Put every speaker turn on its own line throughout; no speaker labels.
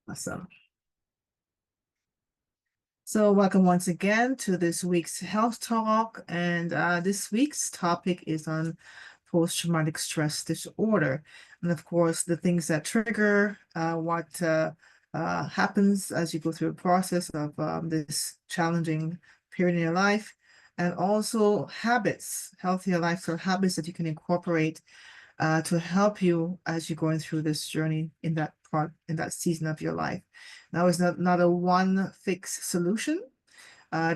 Awesome. So welcome once again to this week's health talk. And this week's topic is on post-traumatic stress disorder. And of course, the things that trigger what happens as you go through a process of this challenging period in your life, and also habits, healthier lifestyle habits that you can incorporate to help you as you're going through this journey in that season of your life. Now, it's not a one fixed solution.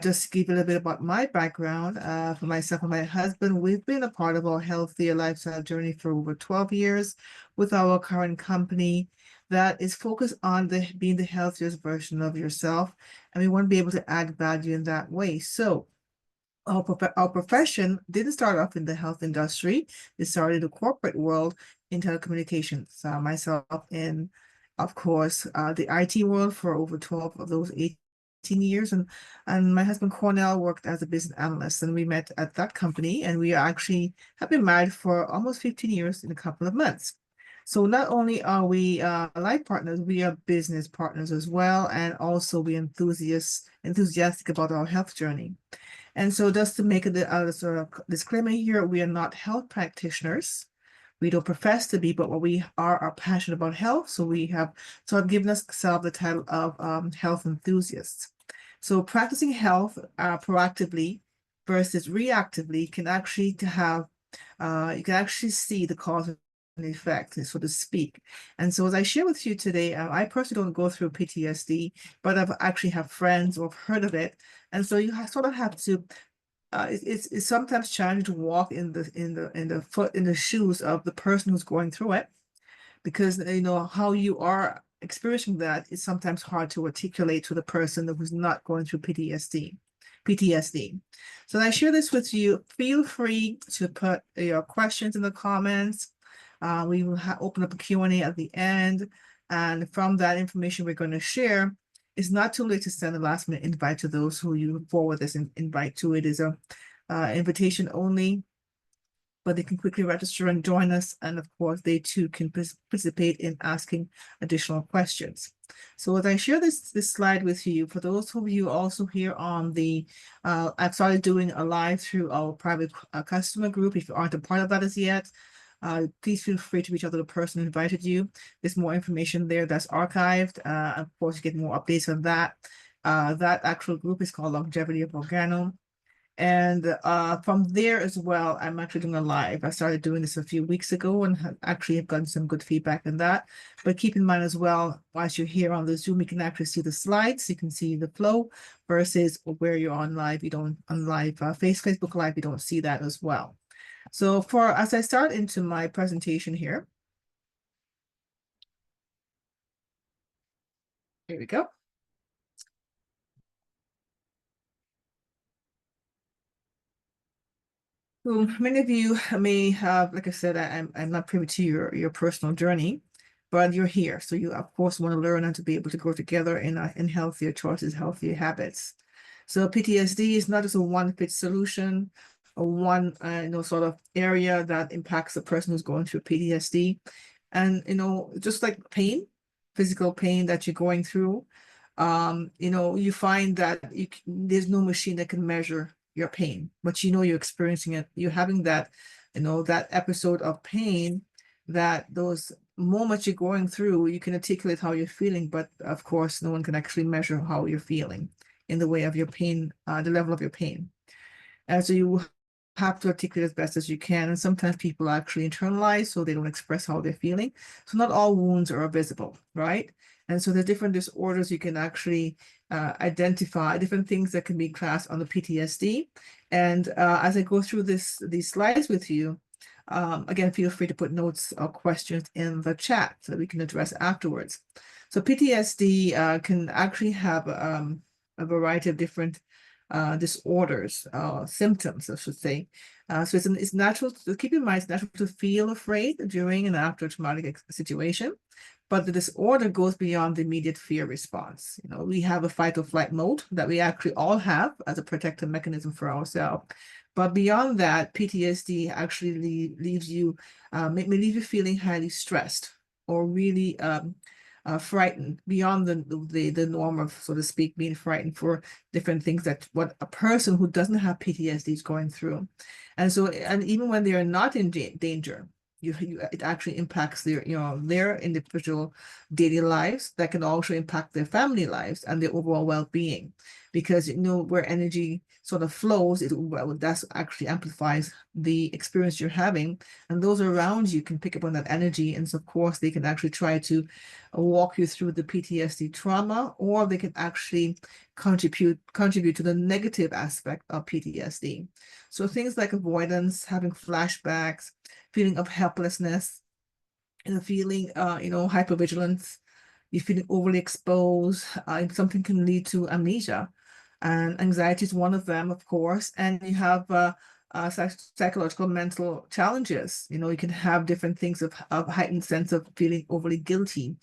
Just to give you a little bit about my background, for myself and my husband, we've been a part of our healthier lifestyle journey for over 12 years with our current company that is focused on being the healthiest version of yourself. And we want to be able to add value in that way. So our profession didn't start off in the health industry. It started in the corporate world in telecommunications. Myself in, of course, the IT world for over 12 of those 18 years. And my husband Cornell worked as a business analyst, and we met at that company, and we actually have been married for almost 15 years in a couple of months. So not only are we life partners, we are business partners as well, and also we enthusiastic about our health journey. And so just to make a sort of disclaimer here, we are not health practitioners. We don't profess to be, but what we are passionate about health. So we have sort of given ourselves the title of health enthusiasts. So practicing health proactively versus reactively can actually you can actually see the cause and effect, so to speak. And so as I share with you today, I personally don't go through PTSD, but I've actually have friends or have heard of it. And so you sort of have to it's sometimes challenging to walk in the shoes of the person who's going through it, because how you are experiencing that is sometimes hard to articulate to the person who's not going through PTSD. So I share this with you. Feel free to put your questions in the comments. We will open up a Q&A at the end. And from that information we're going to share, it's not too late to send a last minute invite to those who you forward this invite to. It is a invitation only, but they can quickly register and join us. And of course, they too can participate in asking additional questions. So as I share this slide with you, for those of you also here on the, I've started doing a live through our private customer group. If you aren't a part of that as yet, please feel free to reach out to the person who invited you. There's more information there that's archived. Of course, you get more updates on that. That actual group is called Longevity of Organo. And from there as well, I'm actually doing a live. I started doing this a few weeks ago and actually have gotten some good feedback on that. But keep in mind as well, whilst you're here on the Zoom, you can actually see the slides. You can see the flow versus where you're on live. You don't on live Facebook Live, you don't see that as well. So as I start into my presentation here, here we go. So many of you may have, like I said, I'm not privy to your personal journey, but you're here. So you, of course, want to learn and to be able to grow together in healthier choices, healthier habits. So PTSD is not just a one-fit solution or one, sort of area that impacts the person who's going through PTSD. And, just like pain, physical pain that you're going through, you find that there's no machine that can measure your pain, but you're experiencing it. You're having that, that episode of pain, that those moments you're going through, you can articulate how you're feeling, but of course, no one can actually measure how you're feeling in the way of your pain, the level of your pain. And so you have to articulate as best as you can. And sometimes people actually internalize, so they don't express how they're feeling. So not all wounds are visible, right? And so the different disorders you can actually identify, different things that can be classed on the PTSD. And as I go through these slides with you, again, feel free to put notes or questions in the chat so that we can address afterwards. So PTSD can actually have a variety of different disorders, symptoms, I should say. So it's natural to keep in mind, it's natural to feel afraid during and after a traumatic situation, but the disorder goes beyond the immediate fear response. We have a fight or flight mode that we actually all have as a protective mechanism for ourselves. But beyond that, PTSD actually leaves you, may leave you feeling highly stressed or really frightened beyond the norm of, so to speak, being frightened for different things that what a person who doesn't have PTSD is going through. And so, and even when they are not in danger, it actually impacts their, their individual daily lives. That can also impact their family lives and their overall well-being, because where energy sort of flows, that's actually amplifies the experience you're having, and those around you can pick up on that energy, and so of course they can actually try to walk you through the PTSD trauma, or they can actually contribute to the negative aspect of PTSD. So things like avoidance, having flashbacks, feeling of helplessness, feeling, hypervigilance, you're feeling overly exposed. Something can lead to amnesia, and anxiety is one of them, of course. And you have psychological mental challenges. You can have different things of heightened sense of feeling overly guilty.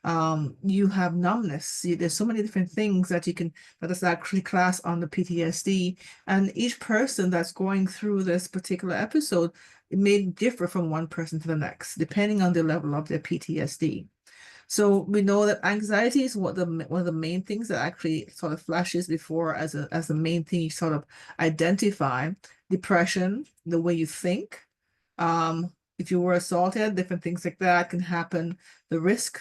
You have numbness. There's so many different things that is actually classed on the PTSD. And each person that's going through this particular episode, it may differ from one person to the next, depending on the level of their PTSD. So we know that anxiety is one of the main things that actually sort of flashes before as the main thing you sort of identify. Depression, the way you think. If you were assaulted, different things like that can happen. The risk.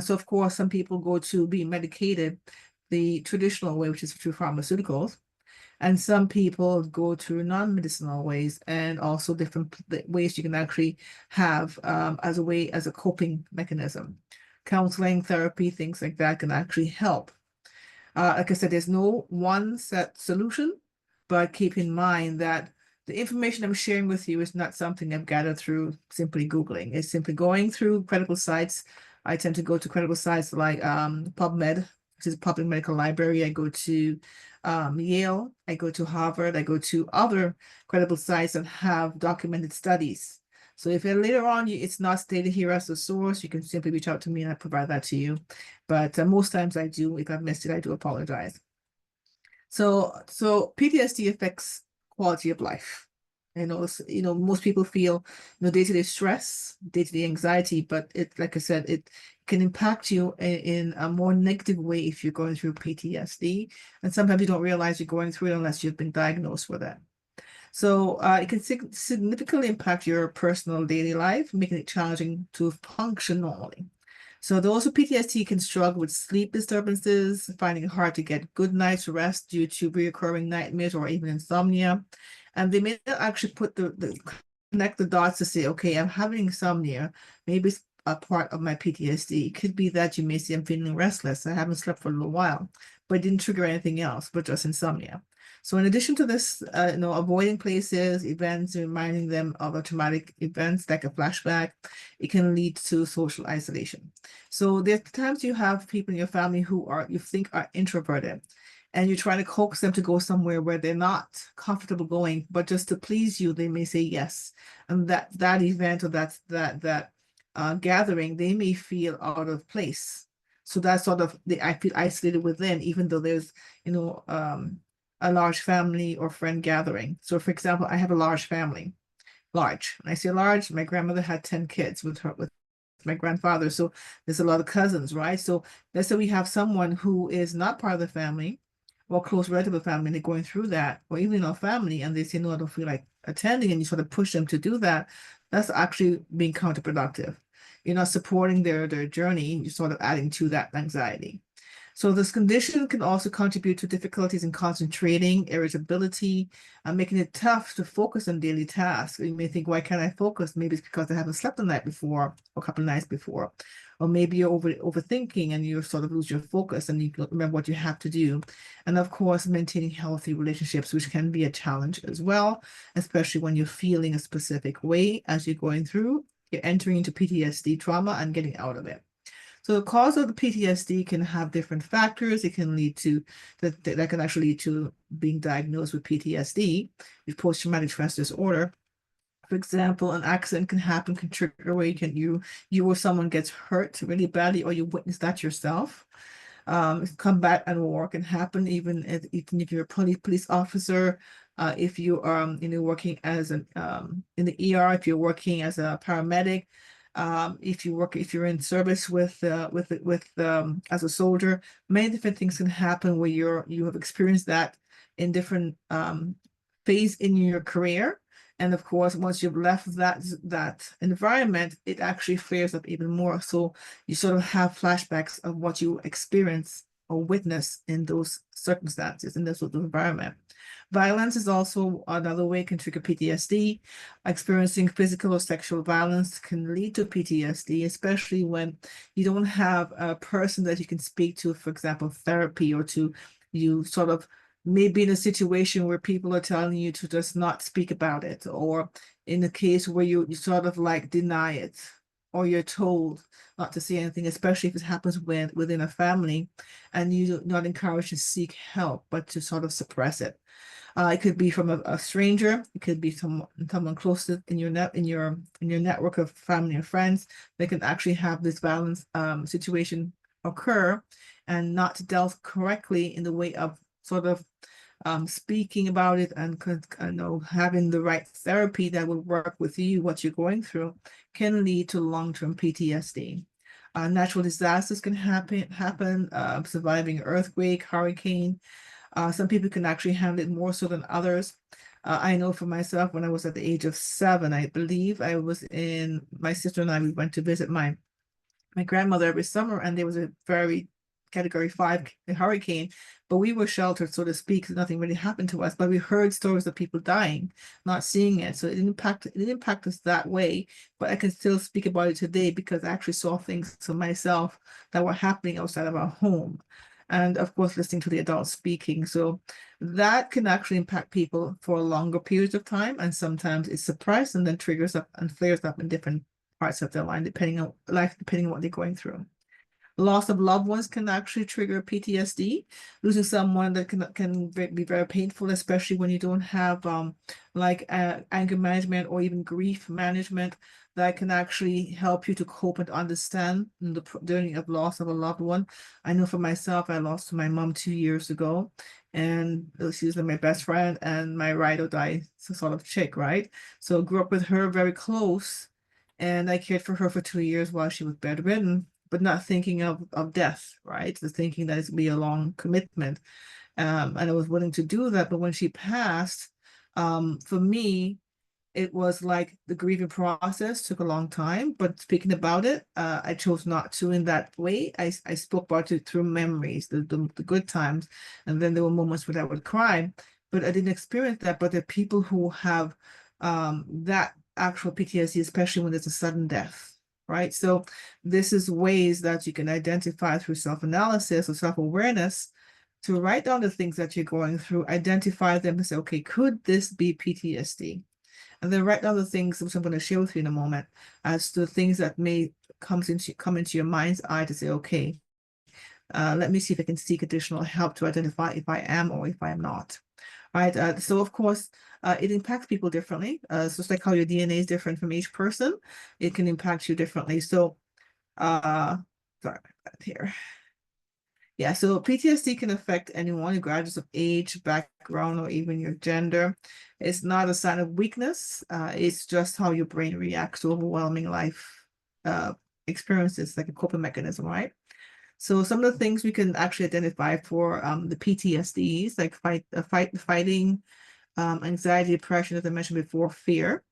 So of course, some people go to be medicated the traditional way, which is through pharmaceuticals. And some people go through non-medicinal ways, and also different ways you can actually have as a coping mechanism. Counseling, therapy, things like that can actually help. Like I said, there's no one set solution, but keep in mind that the information I'm sharing with you is not something I've gathered through simply Googling. It's simply going through credible sites. I tend to go to credible sites like PubMed, which is Public Medical Library. I go to Yale, I go to Harvard, I go to other credible sites that have documented studies. So if later on it's not stated here as a source, you can simply reach out to me and I provide that to you. But most times I do. If I've missed it, I do apologize. So PTSD affects quality of life. Most people feel, day-to-day stress, day-to-day anxiety, but like I said, it can impact you in a more negative way if you're going through PTSD. And sometimes you don't realize you're going through it unless you've been diagnosed with it. So it can significantly impact your personal daily life, making it challenging to function normally. So those with PTSD can struggle with sleep disturbances, finding it hard to get good night's rest due to recurring nightmares or even insomnia. And they may not actually connect the dots to say, okay, I'm having insomnia. Maybe it's a part of my PTSD. It could be that you may say I'm feeling restless. I haven't slept for a little while, but it didn't trigger anything else, but just insomnia. So in addition to this, avoiding places, events, reminding them of a traumatic events like a flashback, it can lead to social isolation. So there are times you have people in your family who you think are introverted, and you're trying to coax them to go somewhere where they're not comfortable going, but just to please you, they may say yes. And that event or that gathering, they may feel out of place. So that's sort of I feel isolated within, even though there's, a large family or friend gathering. So for example, I have a large family. Large. When I say large, my grandmother had 10 kids with my grandfather. So there's a lot of cousins, right? So let's say we have someone who is not part of the family or close relative of the family, and they're going through that, or even our family, and they say, no, I don't feel like attending, and you sort of push them to do that. That's actually being counterproductive. You're not supporting their journey, you're sort of adding to that anxiety. So this condition can also contribute to difficulties in concentrating, irritability, and making it tough to focus on daily tasks. You may think, why can't I focus? Maybe it's because I haven't slept the night before or a couple of nights before. Or maybe you're overthinking and you sort of lose your focus and you don't remember what you have to do. And of course, maintaining healthy relationships, which can be a challenge as well, especially when you're feeling a specific way as you're going through, you're entering into PTSD trauma and getting out of it. So the cause of the PTSD can have different factors. It can lead to that can actually lead to being diagnosed with PTSD, with post-traumatic stress disorder. For example, an accident can happen, can trigger where you or someone gets hurt really badly, or you witness that yourself. Combat and war can happen even if you're a police officer, if you are working as in the ER, if you're working as a paramedic. If you're in service as a soldier, many different things can happen where you have experienced that in different phase in your career. And of course, once you've left that environment, it actually flares up even more. So you sort of have flashbacks of what you experience or witness in those circumstances, in this sort of environment. Violence is also another way it can trigger PTSD. Experiencing physical or sexual violence can lead to PTSD, especially when you don't have a person that you can speak to, for example, therapy, or to you sort of maybe in a situation where people are telling you to just not speak about it, or in a case where you sort of like deny it, or you're told not to say anything, especially if it happens within a family, and you're not encouraged to seek help, but to sort of suppress it. It could be from a stranger. It could be someone close to in your network of family and friends. They can actually have this violence situation occur and not dealt correctly in the way of sort of speaking about it, and having the right therapy that will work with you, what you're going through, can lead to long-term PTSD. Natural disasters can happen, surviving earthquake, hurricane. Some people can actually handle it more so than others. I know for myself, when I was at the age of 7, I believe my sister and I, we went to visit my grandmother every summer, and there was a very Category 5 hurricane, but we were sheltered, so to speak, because nothing really happened to us. But we heard stories of people dying, not seeing it. So it didn't impact us that way. But I can still speak about it today because I actually saw things for myself that were happening outside of our home. And of course, listening to the adults speaking. So that can actually impact people for longer periods of time. And sometimes it's suppressed and then triggers up and flares up in different parts of their depending on what they're going through. Loss of loved ones can actually trigger PTSD. Losing someone that can be very painful, especially when you don't have anger management or even grief management that can actually help you to cope and understand the journey of loss of a loved one. I know for myself, I lost my mom 2 years ago, and she was my best friend and my ride or die sort of chick, right? So I grew up with her very close, and I cared for her for 2 years while she was bedridden, but not thinking of death, right? The thinking that it's gonna be a long commitment. And I was willing to do that. But when she passed, for me, it was like the grieving process took a long time, but speaking about it, I chose not to in that way. I spoke about it through memories, the good times, and then there were moments where I would cry, but I didn't experience that. But there are people who have that actual PTSD, especially when there's a sudden death, right? So this is ways that you can identify through self-analysis or self-awareness to write down the things that you're going through, identify them and say, okay, could this be PTSD? And then write down the things which I'm going to share with you in a moment as to the things that may come into your mind's eye to say, okay, let me see if I can seek additional help to identify if I am or if I am not. Right. So of course, it impacts people differently. So it's like how your DNA is different from each person. It can impact you differently. So, sorry about that here. Yeah, so PTSD can affect anyone regardless of age, background, or even your gender. It's not a sign of weakness. It's just how your brain reacts to overwhelming life experiences, like a coping mechanism, right? So some of the things we can actually identify for the PTSDs, like fighting, anxiety, depression, as I mentioned before, fear.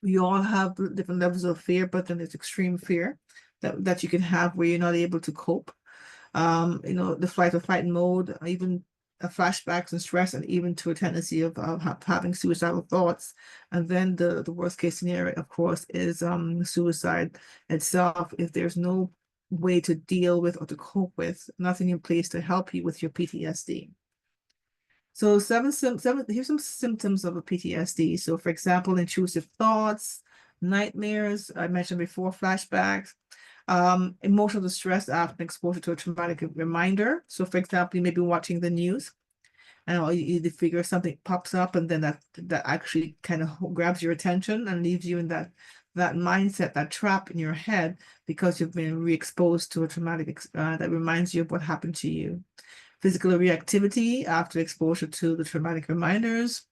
We all have different levels of fear, but then there's extreme fear that you can have where you're not able to cope. The flight or fight mode, even flashbacks and stress, and even to a tendency of having suicidal thoughts. And then the worst case scenario, of course, is suicide itself. If there's no way to deal with or to cope with, nothing in place to help you with your PTSD. So here's some symptoms of a PTSD. So for example, intrusive thoughts, nightmares, I mentioned before, flashbacks, emotional distress after exposure to a traumatic reminder. So for example, you may be watching the news and you figure something pops up, and then that actually kind of grabs your attention and leaves you in that mindset, that trap in your head, because you've been re-exposed to a traumatic that reminds you of what happened to you. Physical reactivity after exposure to the traumatic reminders,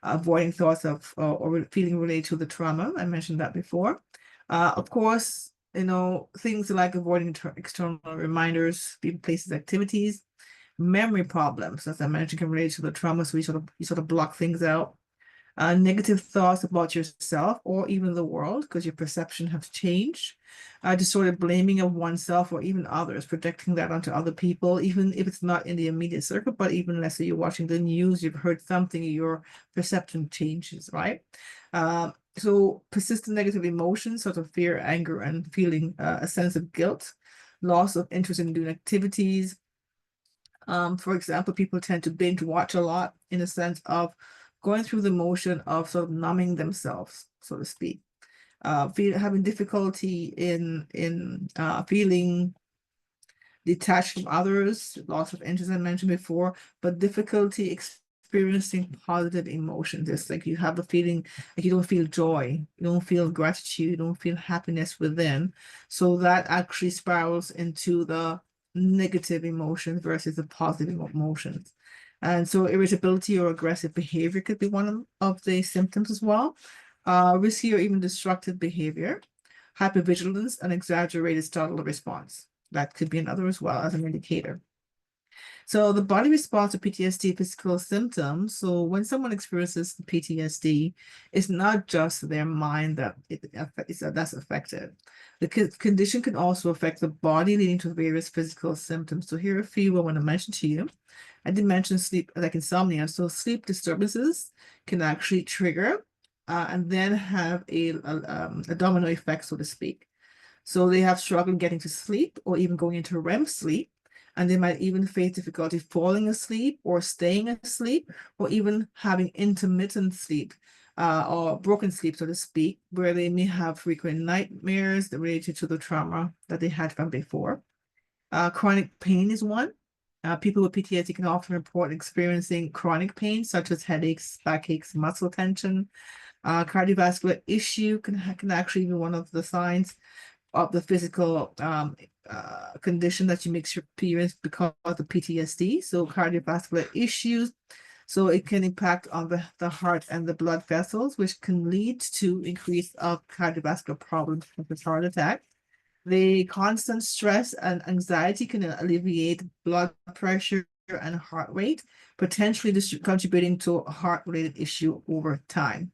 avoiding thoughts of or feeling related to the trauma. I mentioned that before. Of course, things like avoiding external reminders, people, places, activities, memory problems, as I mentioned, can relate to the trauma. So you sort of block things out. Negative thoughts about yourself or even the world because your perception has changed. Distorted blaming of oneself or even others, projecting that onto other people, even if it's not in the immediate circle, but even let's say you're watching the news, you've heard something, your perception changes, right? So persistent negative emotions, sort of fear, anger, and feeling a sense of guilt, loss of interest in doing activities. For example, people tend to binge watch a lot in a sense of going through the motion of sort of numbing themselves, so to speak. Having difficulty in feeling detached from others, loss of interest I mentioned before, but difficulty experiencing positive emotions. It's like you have a feeling like you don't feel joy, you don't feel gratitude, you don't feel happiness within. So that actually spirals into the negative emotions versus the positive emotions. And so irritability or aggressive behavior could be one of the symptoms as well. Risky or even destructive behavior, hypervigilance, and exaggerated startle response. That could be another as well as an indicator. So the body response to PTSD physical symptoms. So when someone experiences PTSD, it's not just their mind that's affected. The condition can also affect the body, leading to various physical symptoms. So here are a few I want to mention to you. I did mention sleep, like insomnia. So sleep disturbances can actually trigger and then have a domino effect, so to speak. So they have struggled getting to sleep or even going into REM sleep. And they might even face difficulty falling asleep or staying asleep or even having intermittent sleep or broken sleep, so to speak, where they may have frequent nightmares related to the trauma that they had from before. Chronic pain is one. People with PTSD can often report experiencing chronic pain, such as headaches, backaches, muscle tension. Cardiovascular issue can actually be one of the signs of the physical condition that you may experience because of the PTSD. So cardiovascular issues. So it can impact on the heart and the blood vessels, which can lead to increase of cardiovascular problems such as heart attack. The constant stress and anxiety can alleviate blood pressure and heart rate, potentially contributing to a heart-related issue over time.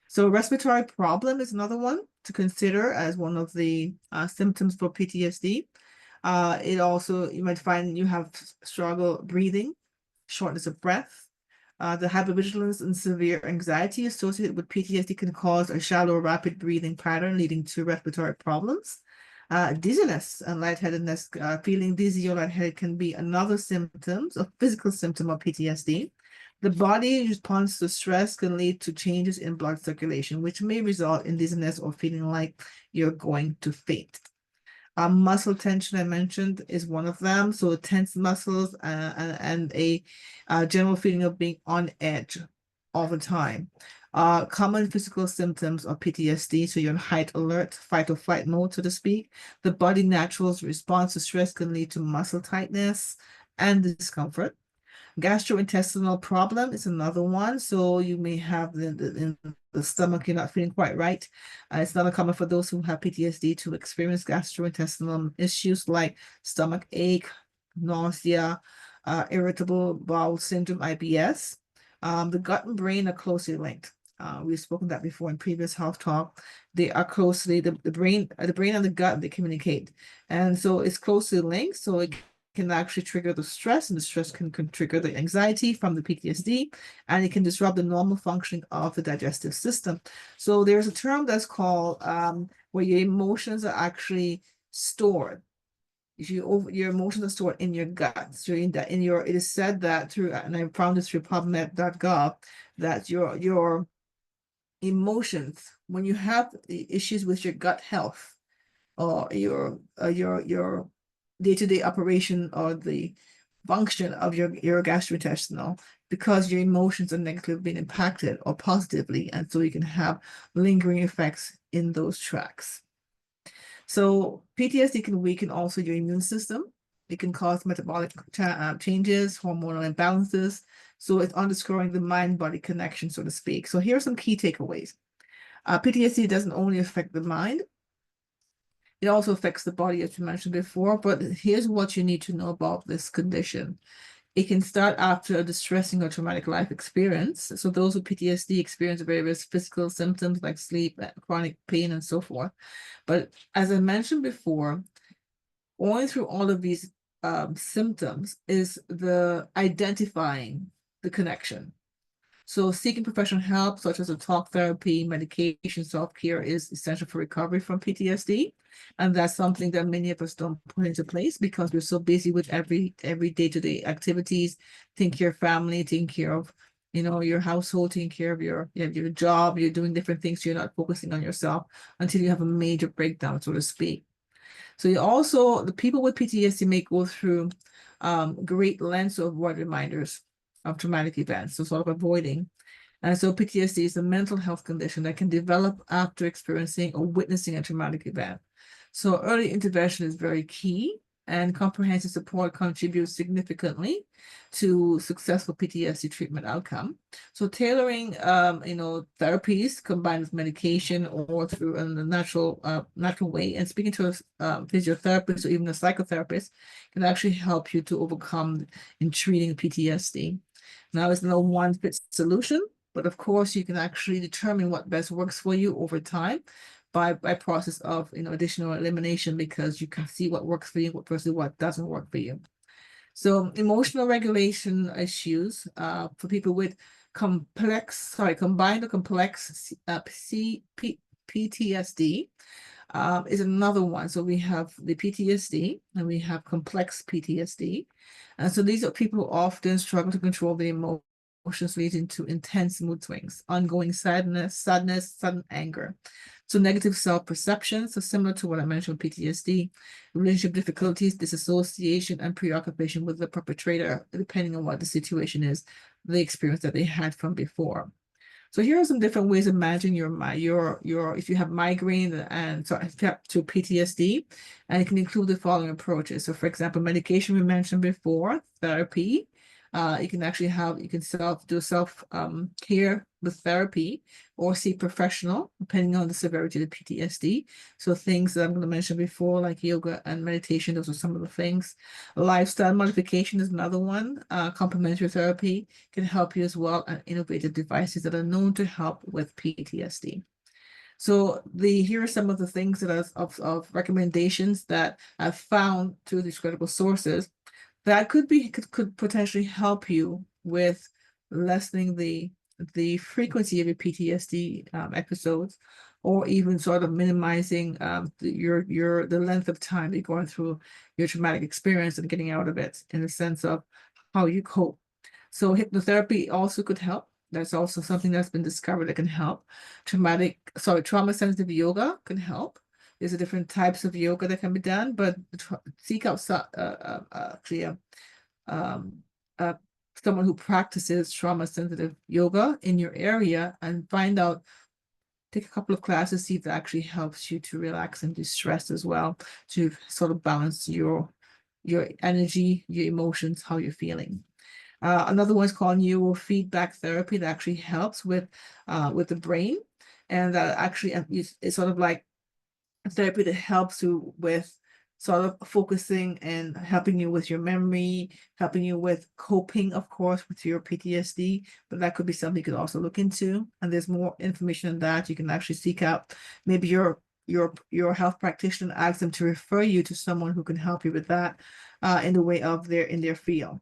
So respiratory problem is another one to consider as one of the symptoms for PTSD. It also, you might find you have struggle breathing, shortness of breath. The hypervigilance and severe anxiety associated with PTSD can cause a shallow, rapid breathing pattern leading to respiratory problems. Dizziness and lightheadedness, feeling dizzy or lightheaded can be another symptom, a physical symptom of PTSD. The body response to stress can lead to changes in blood circulation, which may result in dizziness or feeling like you're going to faint. Muscle tension, I mentioned, is one of them. So tense muscles and a general feeling of being on edge all the time. Common physical symptoms of PTSD. So you're in height alert, fight or flight mode, so to speak. The body natural response to stress can lead to muscle tightness and discomfort. Gastrointestinal problem is another one. So you may have in the stomach, you're not feeling quite right. It's not uncommon for those who have PTSD to experience gastrointestinal issues like stomach ache, nausea, irritable bowel syndrome, IBS. The gut and brain are closely linked. We've spoken that before in previous health talk. They are closely the brain and the gut, they communicate, and so it's closely linked. So it can actually trigger the stress, and the stress can trigger the anxiety from the PTSD, and it can disrupt the normal functioning of the digestive system. So there's a term that's called where your emotions are actually stored. Your emotions are stored in your gut. So it is said that through, and I found this through PubMed.gov, that your emotions, when you have issues with your gut health or your day-to-day operation or the function of your gastrointestinal, because your emotions are negatively being impacted or positively, and so you can have lingering effects in those tracks. So PTSD can weaken also your immune system. It can cause metabolic changes, hormonal imbalances. So it's underscoring the mind-body connection, so to speak. So here are some key takeaways. PTSD doesn't only affect the mind, it also affects the body, as you mentioned before. But here's what you need to know about this condition. It can start after a distressing or traumatic life experience. So those with PTSD experience various physical symptoms like sleep, chronic pain, and so forth. But as I mentioned before, going through all of these symptoms is the identifying the connection. So seeking professional help, such as a talk therapy, medication, self-care is essential for recovery from PTSD. And that's something that many of us don't put into place because we're so busy with every day-to-day activities, taking care of family, taking care of, your household, taking care of your job, you're doing different things, so you're not focusing on yourself until you have a major breakdown, so to speak. So the people with PTSD may go through great lengths of avoid reminders of traumatic events, so sort of avoiding. And so PTSD is a mental health condition that can develop after experiencing or witnessing a traumatic event. So early intervention is very key, and comprehensive support contributes significantly to successful PTSD treatment outcome. So tailoring, therapies combined with medication or through a natural way, and speaking to a physiotherapist or even a psychotherapist can actually help you to overcome in treating PTSD. Now, it's no one fit solution, but of course, you can actually determine what best works for you over time by process of additional elimination, because you can see what works for you versus what doesn't work for you. So emotional regulation issues for people with combined or complex PTSD is another one. So we have the PTSD and we have complex PTSD. And so these are people who often struggle to control their emotions, leading to intense mood swings, ongoing sadness, sudden anger. So negative self-perception, so similar to what I mentioned with PTSD, relationship difficulties, disassociation, and preoccupation with the perpetrator, depending on what the situation is, the experience that they had from before. So here are some different ways of managing your if you have migraine and to PTSD, and it can include the following approaches. So for example, medication we mentioned before, therapy. You can actually do self care with therapy or see professional depending on the severity of the PTSD. So things that I'm going to mention before, like yoga and meditation, those are some of the things. Lifestyle modification is another one. Complementary therapy can help you as well, and innovative devices that are known to help with PTSD. So here are some of the things that of recommendations that I've found through these credible sources that could potentially help you with lessening the frequency of your PTSD episodes, or even sort of minimizing the length of time you're going through your traumatic experience and getting out of it in the sense of how you cope. So hypnotherapy also could help. That's also something that's been discovered that can help. Trauma-sensitive yoga can help. There's different types of yoga that can be done, but seek out someone who practices trauma-sensitive yoga in your area and take a couple of classes, see if that actually helps you to relax and de-stress as well, to sort of balance your energy, your emotions, how you're feeling. Another one is called neurofeedback therapy that actually helps with the brain, and that actually is sort of like a therapy that helps you with sort of focusing and helping you with your memory, helping you with coping, of course, with your PTSD. But that could be something you could also look into. And there's more information on that. You can actually seek out maybe your health practitioner, ask them to refer you to someone who can help you with that in the way of in their field.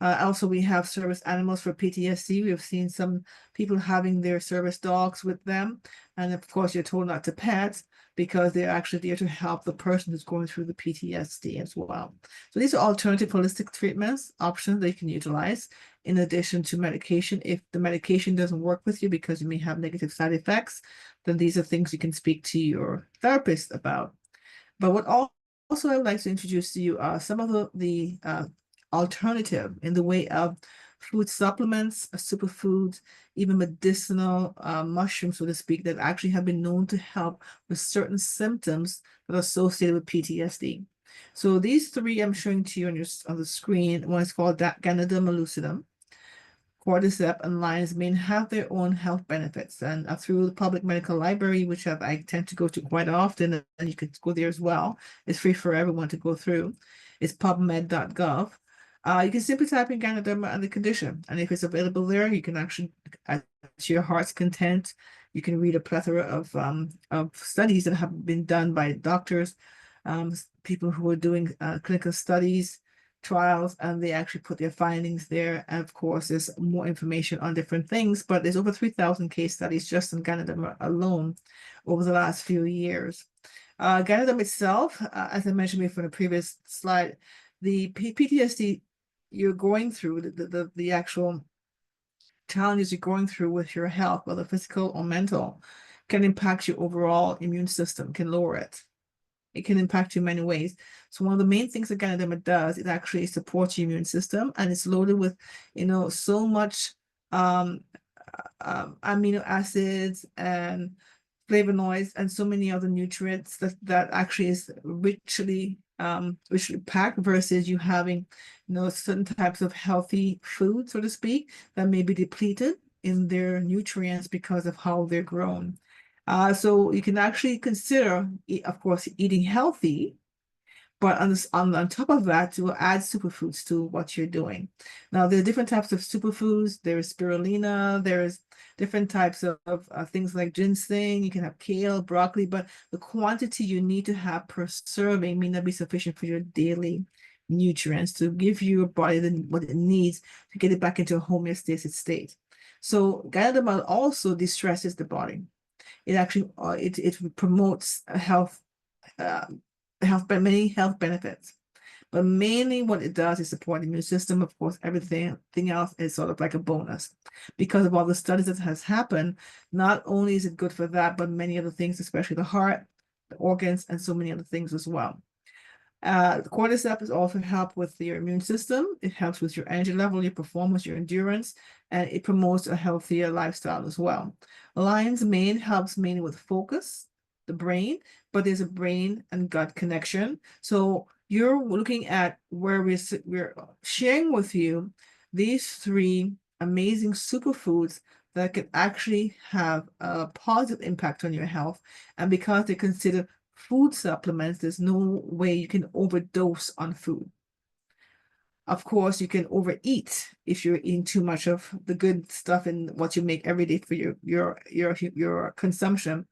Also, we have service animals for PTSD. We've seen some people having their service dogs with them. And of course, you're told not to pet because they're actually there to help the person who's going through the PTSD as well. So these are alternative holistic treatments, options that you can utilize in addition to medication. If the medication doesn't work with you because you may have negative side effects, then these are things you can speak to your therapist about. But what also I would like to introduce to you are some of the alternative in the way of food supplements, superfoods, even medicinal mushrooms, so to speak, that actually have been known to help with certain symptoms that are associated with PTSD. So these three I'm showing to you on the screen. One is called Ganodum lucidum, cordyceps and lion's mane have their own health benefits. And through the public medical library, which I tend to go to quite often, and you could go there as well. It's free for everyone to go through. It's pubmed.gov. You can simply type in Ganoderma and the condition. And if it's available there, you can actually, at your heart's content, you can read a plethora of studies that have been done by doctors, people who are doing clinical studies, trials, and they actually put their findings there. And of course, there's more information on different things, but there's over 3,000 case studies just in Ganoderma alone over the last few years. Ganoderma itself, as I mentioned before in the previous slide, the PTSD you're going through, the actual challenges you're going through with your health, whether physical or mental, can impact your overall immune system, can lower it. It can impact you in many ways. So one of the main things that Ganoderma does is actually support your immune system, and it's loaded with, so much amino acids and flavonoids and so many other nutrients that actually is richly packed versus you having certain types of healthy food, so to speak, that may be depleted in their nutrients because of how they're grown. So you can actually consider, of course, eating healthy, but on top of that, to add superfoods to what you're doing. Now, there are different types of superfoods. There is spirulina. There's different types of things like ginseng. You can have kale, broccoli, but the quantity you need to have per serving may not be sufficient for your daily nutrients to give your body what it needs to get it back into a homeostasis state. So Ganoderma also de-stresses the body. It actually it promotes many health benefits. But mainly what it does is support the immune system. Of course, everything else is sort of like a bonus. Because of all the studies that has happened, not only is it good for that, but many other things, especially the heart, the organs, and so many other things as well. The cordyceps also help with your immune system. It helps with your energy level, your performance, your endurance, and it promotes a healthier lifestyle as well. Lion's mane helps mainly with focus, the brain, but there's a brain and gut connection. So you're looking at where we're sharing with you these three amazing superfoods that can actually have a positive impact on your health. And because they're considered food supplements, there's no way you can overdose on food. Of course, you can overeat if you're eating too much of the good stuff in what you make every day for your consumption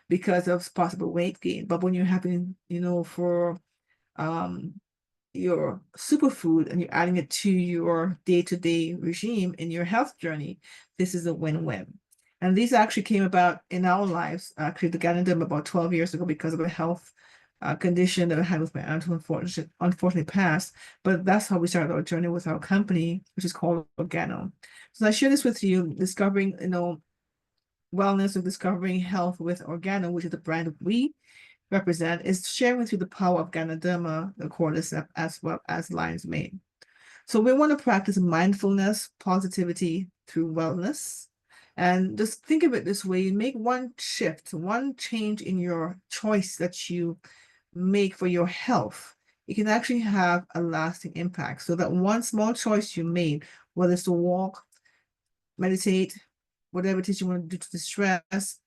because of possible weight gain. But when you're having, for your superfood and you're adding it to your day-to-day regime in your health journey, this is a win-win. And these actually came about in our lives. Actually, the Ganoderma about 12 years ago because of a health condition that I had with my aunt who unfortunately passed. But that's how we started our journey with our company, which is called Organo. So I share this with you, discovering, wellness or discovering health with Organo, which is the brand that we represent, is sharing with you the power of Ganoderma, the cordyceps, as well as lion's mane. So we want to practice mindfulness, positivity through wellness. And just think of it this way, you make one shift, one change in your choice that you make for your health. It can actually have a lasting impact. So that one small choice you made, whether it's to walk, meditate, whatever it is you want to do to distress,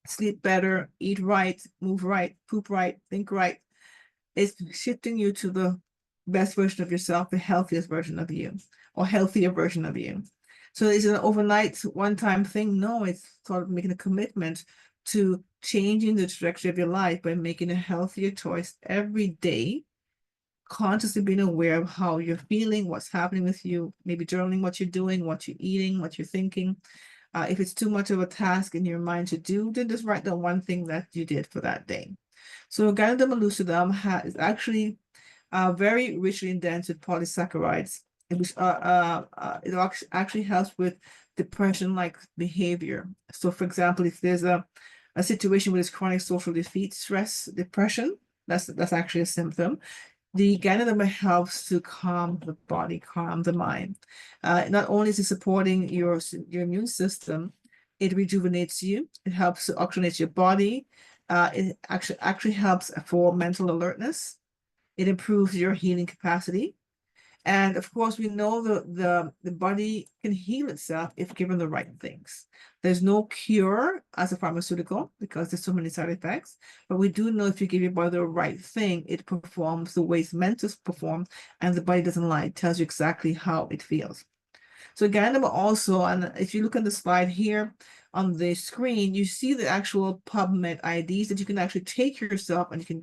sleep better, eat right, move right, poop right, think right, it's shifting you to the best version of yourself, the healthiest version of you, or healthier version of you. So is it an overnight, one-time thing? No, it's sort of making a commitment to changing the trajectory of your life by making a healthier choice every day, consciously being aware of how you're feeling, what's happening with you, maybe journaling what you're doing, what you're eating, what you're thinking. If it's too much of a task in your mind to do, then just write down one thing that you did for that day. So Ganoderma lucidum is actually very richly dense with polysaccharides, which it actually helps with depression-like behavior. So, for example, if there's a situation with chronic social defeat, stress, depression, that's actually a symptom. The Ganoderma helps to calm the body, calm the mind. Not only is it supporting your immune system, it rejuvenates you. It helps to oxygenate your body. It actually helps for mental alertness. It improves your healing capacity. And of course, we know the body can heal itself if given the right things. There's no cure as a pharmaceutical because there's so many side effects, but we do know if you give your body the right thing, it performs the way it's meant to perform, and the body doesn't lie. It tells you exactly how it feels. So again, also, and if you look at the slide here on the screen, you see the actual PubMed IDs that you can actually take yourself, and you can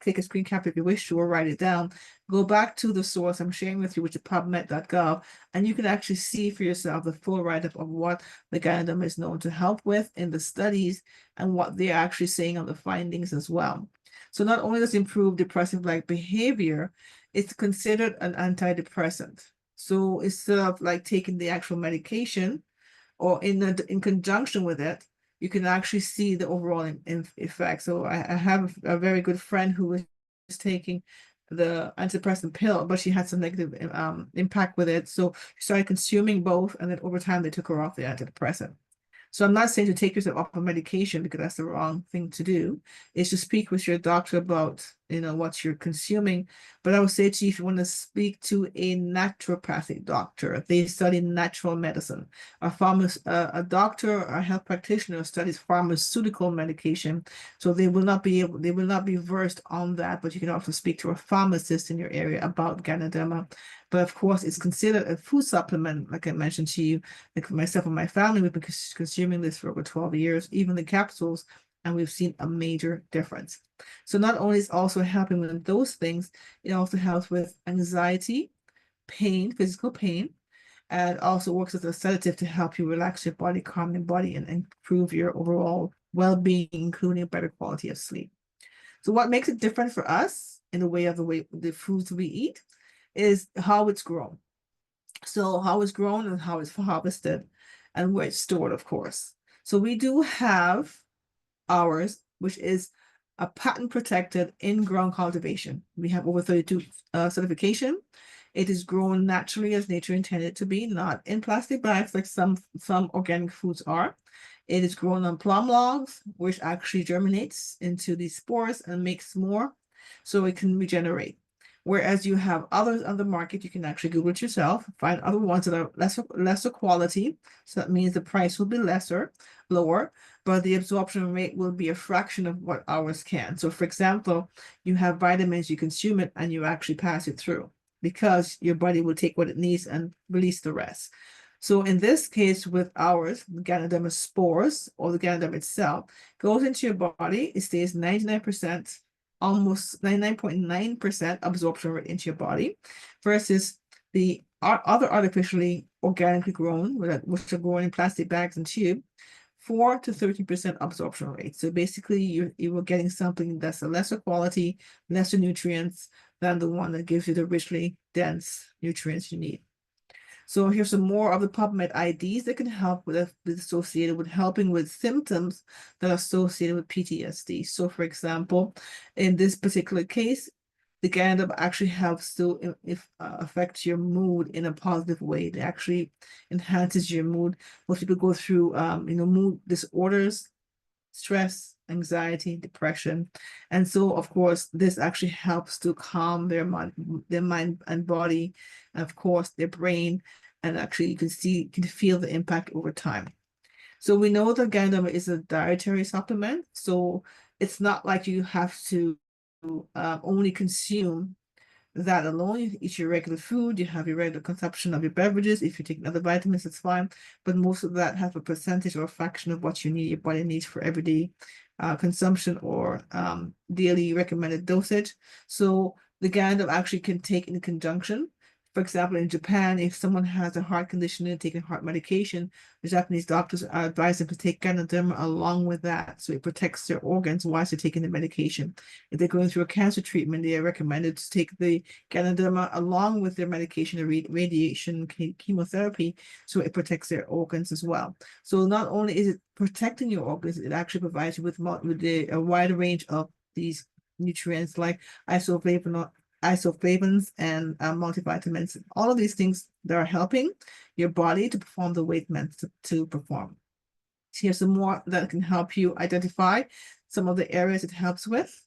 take a screen cap if you wish to, or write it down. Go back to the source I'm sharing with you, which is pubmed.gov, and you can actually see for yourself the full write-up of what the Ganoderma is known to help with in the studies and what they're actually saying on the findings as well. So not only does it improve depressive-like behavior, it's considered an antidepressant. So instead of like taking the actual medication or in conjunction with it, you can actually see the overall effect. So I have a very good friend who was taking the antidepressant pill, but she had some negative impact with it. So she started consuming both, and then over time they took her off the antidepressant. So I'm not saying to take yourself off of medication because that's the wrong thing to do. It's to speak with your doctor about, what you're consuming. But I would say to you, if you want to speak to a naturopathic doctor, they study natural medicine. A doctor or a health practitioner studies pharmaceutical medication. So they will not be versed on that, but you can also speak to a pharmacist in your area about Ganoderma. But of course, it's considered a food supplement, like I mentioned to you. Like myself and my family, we've been consuming this for over 12 years, even the capsules, and we've seen a major difference. So not only is also helping with those things, it also helps with anxiety, pain, physical pain, and also works as a sedative to help you relax your body, calm your body, and improve your overall well-being, including better quality of sleep. So what makes it different for us in the way the foods we eat is how it's grown. So how it's grown and how it's harvested and where it's stored, of course. So we do have ours, which is a patent protected in-ground cultivation. We have over 32 certification. It is grown naturally as nature intended it to be, not in plastic bags like some organic foods are. It is grown on plum logs, which actually germinates into these spores and makes more, so it can regenerate. Whereas you have others on the market, you can actually Google it yourself, find other ones that are lesser quality. So that means the price will be lower, but the absorption rate will be a fraction of what ours can. So for example, you have vitamins, you consume it and you actually pass it through because your body will take what it needs and release the rest. So in this case with ours, the Ganoderma spores or the Ganoderma itself goes into your body, it stays 99%, almost 99.9% absorption rate into your body versus the other artificially organically grown, which are grown in plastic bags and tube, 4 to 13% absorption rate. So basically you were getting something that's a lesser quality, lesser nutrients than the one that gives you the richly dense nutrients you need. So here's some more of the PubMed IDs that can help with associated with helping with symptoms that are associated with PTSD. So for example, in this particular case, the Ganoderma actually helps to affect your mood in a positive way. It actually enhances your mood. Most people go through mood disorders, stress, anxiety, depression. And so, of course, this actually helps to calm their mind and body, and of course, their brain. And actually, you can feel the impact over time. So we know that Ganoderma is a dietary supplement. So it's not like you have to only consume that alone. You eat your regular food, you have your regular consumption of your beverages. If you take other vitamins, it's fine. But most of that have a percentage or a fraction of what your body needs for everyday consumption or daily recommended dosage. So the Ganoderma actually can take in conjunction. For example, in Japan, if someone has a heart condition and taking heart medication, the Japanese doctors are advised them to take Ganoderma along with that, so it protects their organs whilst they're taking the medication. If they're going through a cancer treatment, they are recommended to take the Ganoderma along with their medication, the radiation chemotherapy, so it protects their organs as well. So not only is it protecting your organs, it actually provides you with a wide range of these nutrients like isoflavones and multivitamins. All of these things that are helping your body to perform the way it's meant to perform. So here's some more that can help you identify some of the areas it helps with.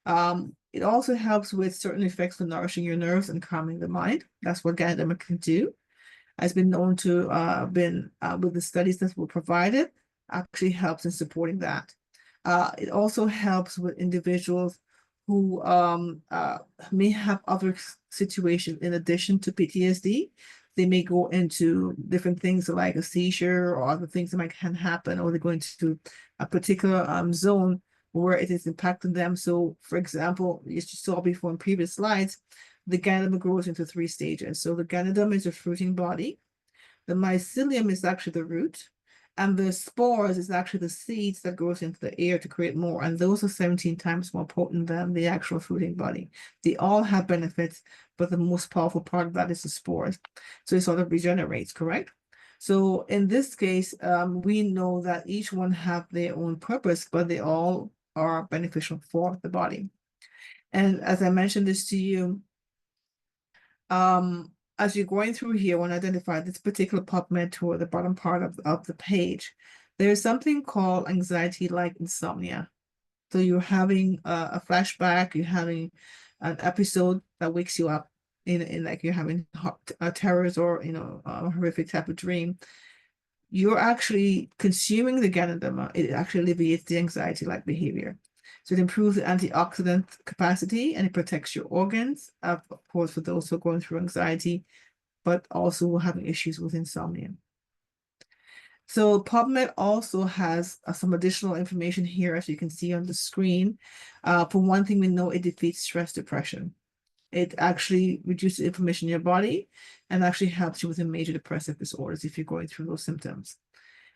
It also helps with certain effects for nourishing your nerves and calming the mind. That's what Ganoderma can do. Has been known to been with the studies that were provided, actually helps in supporting that. It also helps with individuals who may have other situations in addition to PTSD. They may go into different things like a seizure or other things that might can happen, or they're going to a particular zone where it is impacting them. So, for example, as you saw before in previous slides, the Ganoderma grows into 3 stages. So the Ganoderma is a fruiting body. The mycelium is actually the root, and the spores is actually the seeds that goes into the air to create more. And those are 17 times more potent than the actual fruiting body. They all have benefits, but the most powerful part of that is the spores. So it sort of regenerates, correct? So in this case, we know that each one have their own purpose, but they all are beneficial for the body. And as I mentioned this to you, as you're going through here, when I identify this particular PubMed toward the bottom part of the page, there's something called anxiety-like insomnia. So you're having a flashback, you're having an episode that wakes you up in like you're having terrors or a horrific type of dream. You're actually consuming the Ganoderma. It actually alleviates the anxiety-like behavior. So it improves the antioxidant capacity and it protects your organs, of course, for those who are going through anxiety, but also having issues with insomnia. So PubMed also has some additional information here, as you can see on the screen. For one thing, we know it defeats stress depression. It actually reduces inflammation in your body and actually helps you with the major depressive disorders if you're going through those symptoms.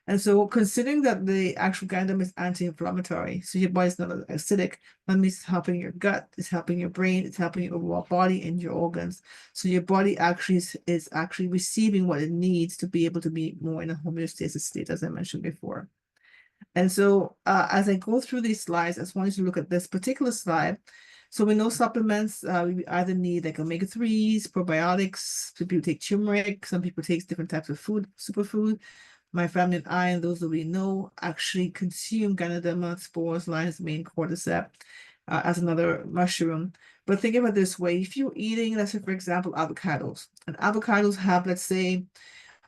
And so considering that the actual Ganoderma is anti-inflammatory, so your body's not acidic, that means it's helping your gut, it's helping your brain, it's helping your overall body and your organs. So your body actually is actually receiving what it needs to be able to be more in a homeostasis state, as I mentioned before. And so as I go through these slides, I just wanted to look at this particular slide. So we know supplements, we either need like omega-3s, probiotics, some people take turmeric, some people take different types of food, superfood. My family and I, and those that we know, actually consume Ganoderma spores, lion's mane, cordyceps as another mushroom. But think about it this way: if you're eating, let's say, for example, avocados, and avocados have, let's say,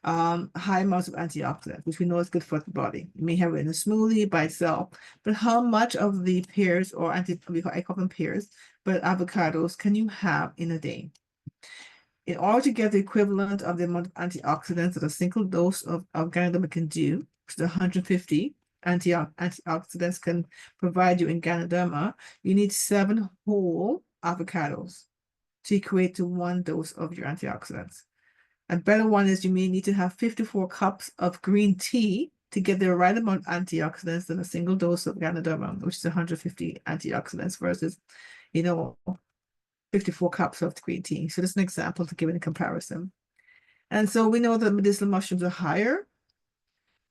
high amounts of antioxidants, which we know is good for the body. You may have it in a smoothie by itself, but how much of the pears or I call them pears, but avocados can you have in a day? In order to get the equivalent of the amount of antioxidants that a single dose of Ganoderma can do, which is 150 antioxidants can provide you in Ganoderma, you need 7 whole avocados to equate to 1 dose of your antioxidants. A better one is you may need to have 54 cups of green tea to get the right amount of antioxidants than a single dose of Ganoderma, which is 150 antioxidants versus, 54 cups of green tea. So that's an example to give it a comparison. And so we know that medicinal mushrooms are higher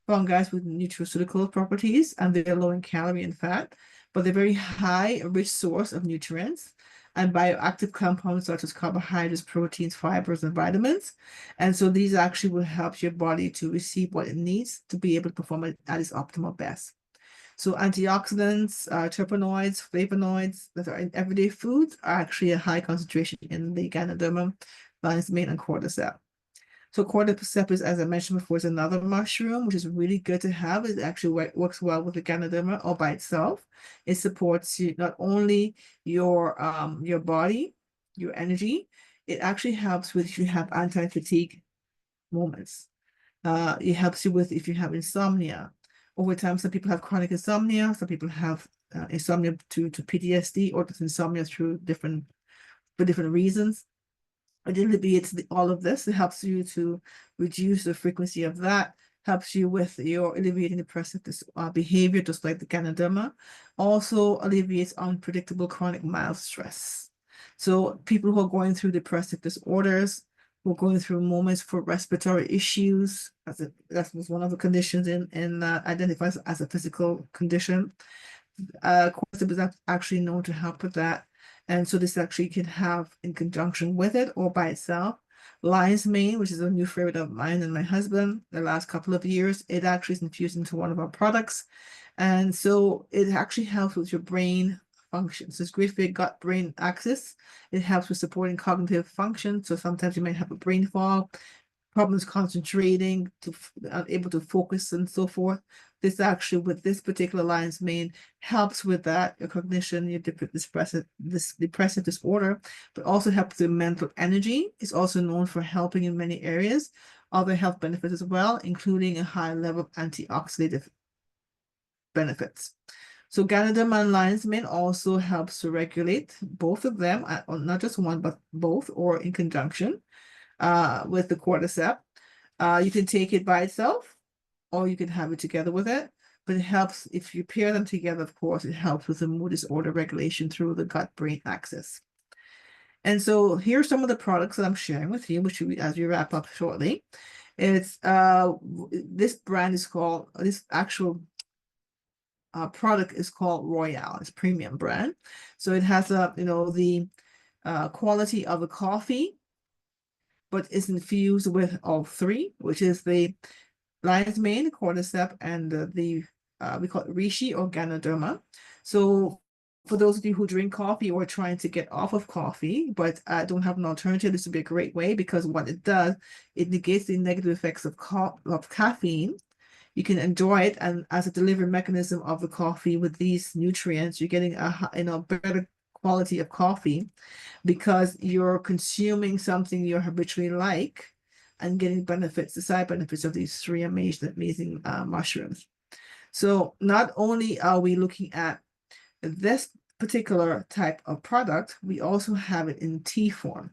fungi with nutraceutical properties, and they're low in calorie and fat, but they're very high, rich source of nutrients and bioactive compounds such as carbohydrates, proteins, fibers, and vitamins. And so these actually will help your body to receive what it needs to be able to perform at its optimal best. So antioxidants, terpenoids, flavonoids that are in everyday foods are actually a high concentration in the Ganoderma, lion's mane, and cordyceps. So cordyceps is, as I mentioned before, is another mushroom, which is really good to have. It actually works well with the Ganoderma all by itself. It supports you, not only your body, your energy, it actually helps with if you have anti-fatigue moments. It helps you with if you have insomnia. Over time, some people have chronic insomnia, some people have insomnia to PTSD or just insomnia through for different reasons. It alleviates all of this. It helps you to reduce the frequency of that, helps you with your alleviating depressive behavior, just like the Ganoderma. Also alleviates unpredictable chronic mild stress. So people who are going through depressive disorders, who are going through moments for respiratory issues, that was one of the conditions in identifies as a physical condition. Cordyceps is actually known to help with that. And so this actually can have in conjunction with it or by itself. Lion's mane, which is a new favorite of mine and my husband the last couple of years, it actually is infused into one of our products. And so it actually helps with your brain functions. It's great for your gut-brain axis. It helps with supporting cognitive function. So sometimes you might have a brain fog, problems concentrating, unable to focus and so forth. This actually, with this particular lion's mane, helps with that, your cognition, your depressive disorder, but also helps with mental energy. It's also known for helping in many areas, other health benefits as well, including a high level of antioxidant benefits. So Ganoderma and lion's mane also helps to regulate both of them, not just one, but both, or in conjunction with the cordyceps. You can take it by itself, or you can have it together with it. But it helps if you pair them together, of course, it helps with the mood disorder regulation through the gut-brain axis. And so here are some of the products that I'm sharing with you, which as we wrap up shortly. It's this brand is called, this actual product is called Royale. It's a premium brand. So it has the quality of a coffee, but it's infused with all three, which is the lion's mane, cordyceps, and we call it reishi or ganoderma. So for those of you who drink coffee or trying to get off of coffee, but don't have an alternative, this would be a great way, because what it does, it negates the negative effects of caffeine. You can enjoy it, and as a delivery mechanism of the coffee with these nutrients, you're getting a better quality of coffee because you're consuming something you habitually like and getting benefits, the side benefits of these three amazing mushrooms. So not only are we looking at this particular type of product, we also have it in tea form.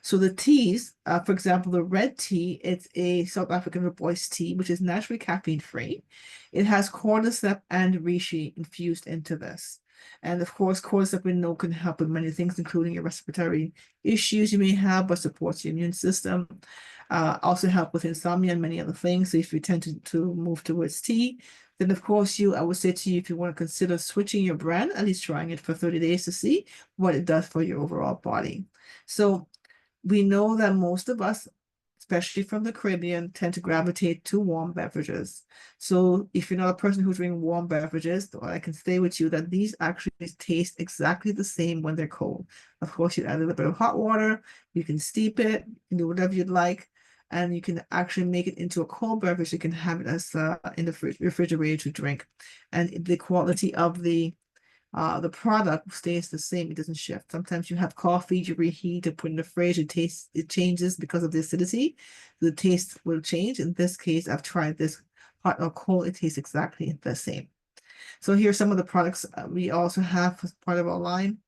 So the teas, for example, the red tea, it's a South African rooibos tea, which is naturally caffeine free. It has cordyceps and reishi infused into this. And of course, cordyceps we know can help with many things, including your respiratory issues you may have, but supports your immune system. Also help with insomnia and many other things. So if you tend to move towards tea, then of course I would say to you, if you want to consider switching your brand, at least trying it for 30 days to see what it does for your overall body. So we know that most of us, especially from the Caribbean, tend to gravitate to warm beverages. So if you're not a person who drinks warm beverages, I can stay with you that these actually taste exactly the same when they're cold. Of course, you add a little bit of hot water, you can steep it, you can do whatever you'd like, and you can actually make it into a cold beverage. You can have it as in the refrigerator to drink. And the quality of the product stays the same. It doesn't shift. Sometimes you have coffee, you reheat, you put in the fridge, it changes because of the acidity. The taste will change. In this case, I've tried this hot or cold. It tastes exactly the same. So here's some of the products we also have as part of our line.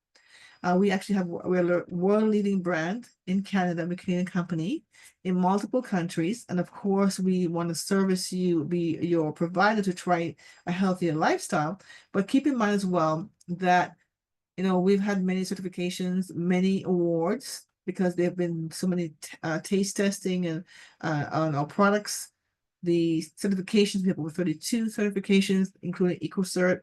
We actually have, we're a world-leading brand in Canada, McLean Company, in multiple countries. And of course, we want to service you, be your provider to try a healthier lifestyle. But keep in mind as well that, we've had many certifications, many awards, because there have been so many taste testing and on our products. The certifications, we have over 32 certifications, including EcoCert.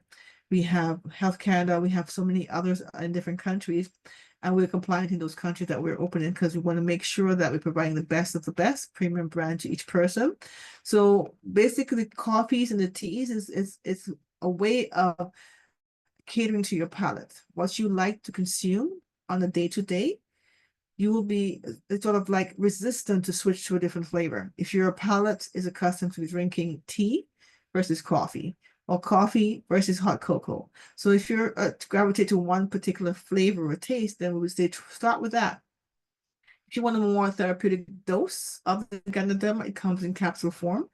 We have Health Canada. We have so many others in different countries, and we're compliant in those countries that we're opening because we want to make sure that we're providing the best of the best premium brand to each person. So basically, the coffees and the teas is a way of catering to your palate. What you like to consume on a day-to-day, you will be sort of like resistant to switch to a different flavor. If your palate is accustomed to drinking tea versus coffee, or coffee versus hot cocoa. So if you're to gravitate to one particular flavor or taste, then we would say start with that. If you want a more therapeutic dose of the Ganoderma, it comes in capsule form.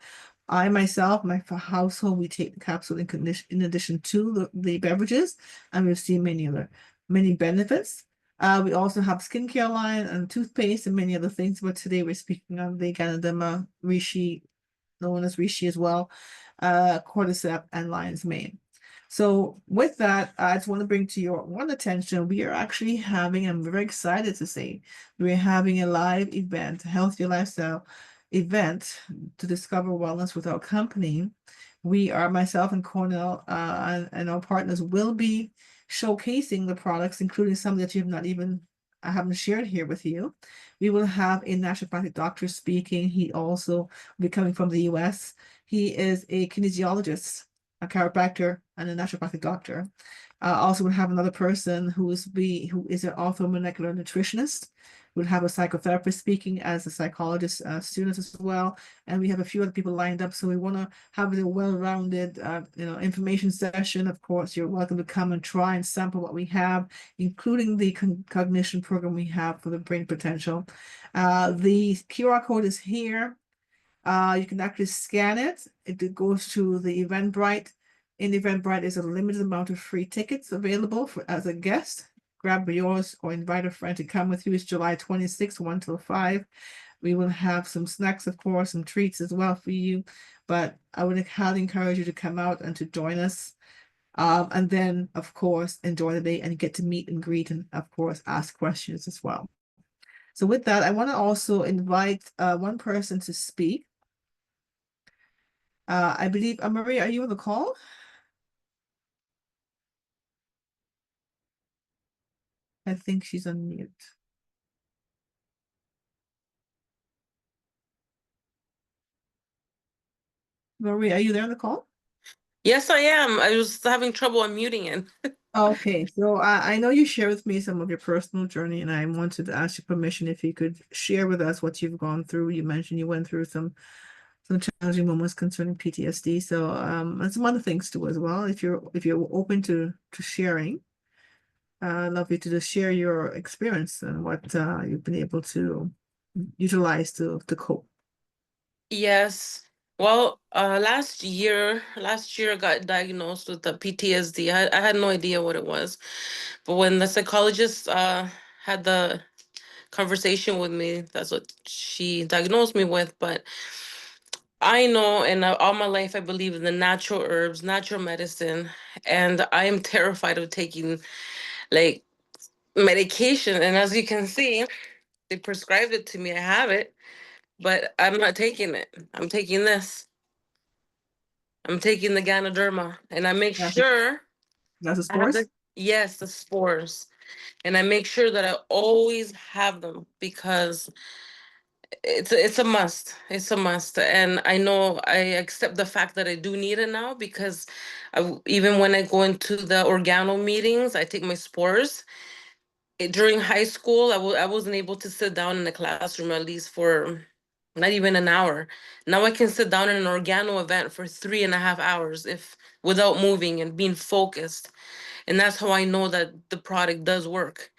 I myself, my household, we take the capsule in addition to the beverages, and we've seen many benefits. We also have skincare line and toothpaste and many other things, but today we're speaking of the Ganoderma reishi, known as reishi as well, cordyceps, and lion's mane. So with that, I just want to bring to your attention, we are actually having, I'm very excited to say, we're having a live event, a healthier lifestyle event to discover wellness with our company. We are, myself and Cornell and our partners will be showcasing the products, including some that I haven't shared here with you. We will have a naturopathic doctor speaking. He also will be coming from the US. He is a kinesiologist, a chiropractor, and a naturopathic doctor. Also, we'll have another person who is an orthomolecular nutritionist. We'll have a psychotherapist speaking as a psychologist student as well, and we have a few other people lined up. So we want to have a well-rounded, information session. Of course, you're welcome to come and try and sample what we have, including the cognition program we have for the brain potential. The QR code is here. You can actually scan it. It goes to the Eventbrite. In Eventbrite, there's a limited amount of free tickets available as a guest. Grab yours or invite a friend to come with you. It's July 26th, 1 till 5. We will have some snacks, of course, some treats as well for you. But I would highly encourage you to come out and to join us. And then, of course, enjoy the day and get to meet and greet and, of course, ask questions as well. So with that, I want to also invite one person to speak. I believe, Maria, are you on the call? I think she's on mute. Maria, are you there on the call?
Yes, I am. I was having trouble unmuting it.
Okay, so I know you share with me some of your personal journey, and I wanted to ask your permission if you could share with us what you've gone through. You mentioned you went through some challenging moments concerning PTSD, so and some other things too as well. If you're open to sharing, I'd love you to just share your experience and what you've been able to utilize to cope.
Yes. Well, last year I got diagnosed with the PTSD. I had no idea what it was. But when the psychologist had the conversation with me, that's what she diagnosed me with. But I know, and all my life I believe in the natural herbs, natural medicine, and I am terrified of taking like medication. And as you can see, they prescribed it to me. I have it, but I'm not taking it. I'm taking this. I'm taking the Ganoderma, and I make
That's
sure
that's a
I have
spores?
the spores, and I make sure that I always have them because it's a must. It's a must, and I know I accept the fact that I do need it now because even when I go into the organo meetings, I take my spores. During high school, I wasn't able to sit down in the classroom at least for not even an hour. Now I can sit down in an organo event for 3.5 hours if without moving and being focused. And that's how I know that the product does work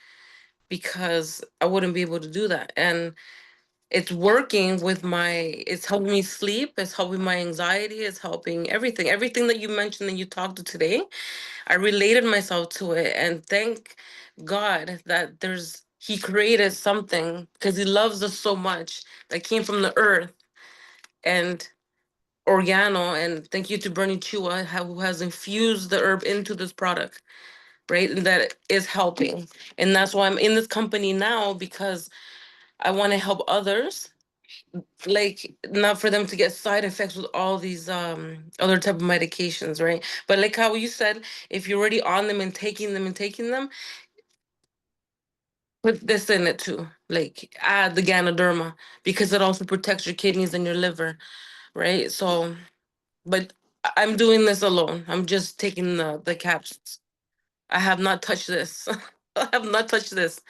because I wouldn't be able to do that. And it's working with it's helping me sleep, it's helping my anxiety, it's helping everything. Everything that you mentioned and you talked to today, I related myself to it, and thank God that he created something because he loves us so much that came from the earth and organo. And thank you to Bernie Chua who has infused the herb into this product, right? And that is helping. And that's why I'm in this company now because I want to help others, like not for them to get side effects with all these other type of medications, right? But like how you said, if you're already on them and taking them, put this in it too. Like add the Ganoderma because it also protects your kidneys and your liver, right? So, but I'm doing this alone. I'm just taking the capsules. I have not touched this. I have not touched this.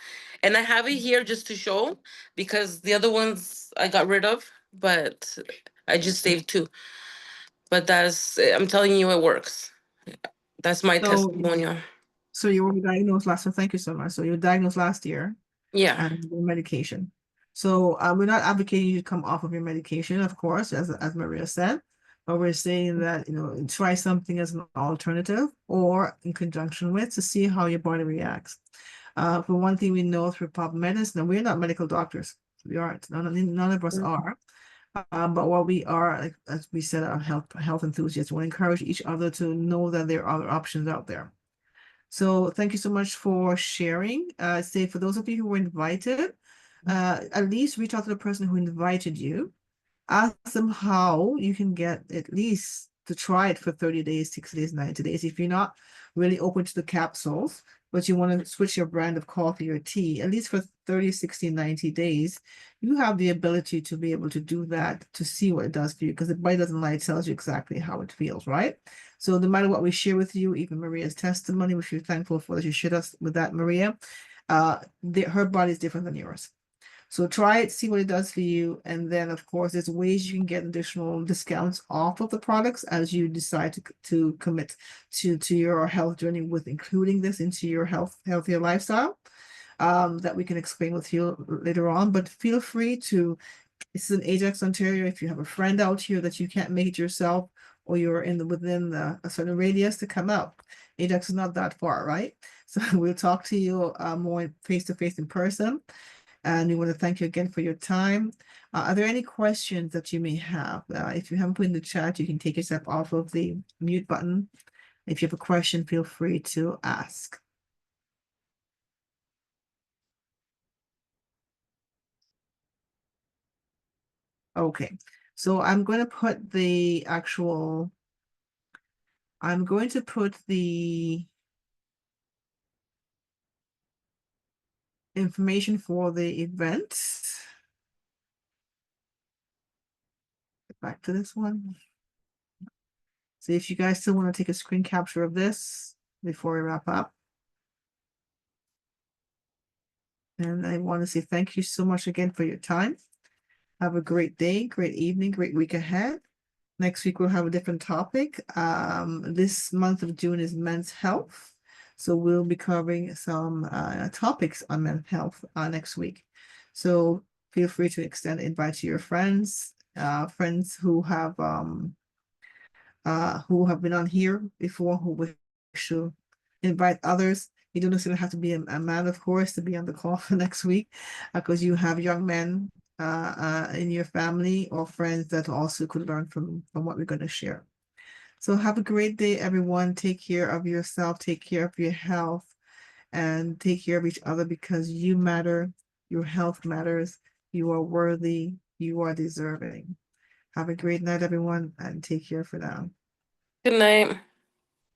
And I have it here just to show because the other ones I got rid of, but I just saved two. But I'm telling you, it works. That's my
So
testimonial.
so you were diagnosed last, so thank you so much. So you were diagnosed last year
Yeah.
and your medication. So we're not advocating you to come off of your medication, of course, as Maria said, but we're saying that, try something as an alternative or in conjunction with to see how your body reacts. For one thing, we know through pop medicine, and we're not medical doctors. We aren't. None of us are. But what we are, like, as we said, are health enthusiasts. We encourage each other to know that there are other options out there. So thank you so much for sharing. Say for those of you who were invited, at least reach out to the person who invited you. Ask them how you can get at least to try it for 30 days, 60 days, 90 days. If you're not really open to the capsules, but you want to switch your brand of coffee or tea, at least for 30, 60, 90 days, you have the ability to be able to do that to see what it does for you, because the body doesn't lie, it tells you exactly how it feels, right? So no matter what we share with you, even Maria's testimony, which we're thankful for that you shared us with that, Maria, her body is different than yours. So try it, see what it does for you. And then, of course, there's ways you can get additional discounts off of the products as you decide to commit to your health journey with including this into your healthier lifestyle, that we can explain with you later on. But feel free to, this is in Ajax, Ontario. If you have a friend out here that you can't make it yourself, or you're within a certain radius, to come out. Ajax is not that far, right? So we'll talk to you more face to face in person. And we want to thank you again for your time. Are there any questions that you may have? If you haven't put in the chat, you can take yourself off of the mute button. If you have a question, feel free to ask. Okay, so I'm going to put the information for the event. Get back to this one. So if you guys still want to take a screen capture of this before we wrap up. And I want to say thank you so much again for your time. Have a great day, great evening, great week ahead. Next week, we'll have a different topic. This month of June is men's health. So we'll be covering some topics on men's health next week. So feel free to extend invite to your friends, friends who have been on here before, who wish to invite others. You don't necessarily have to be a man, of course, to be on the call for next week, because you have young men in your family or friends that also could learn from what we're going to share. So have a great day, everyone. Take care of yourself, take care of your health, and take care of each other, because you matter, your health matters, you are worthy, you are deserving. Have a great night, everyone, and take care for now.
Good night.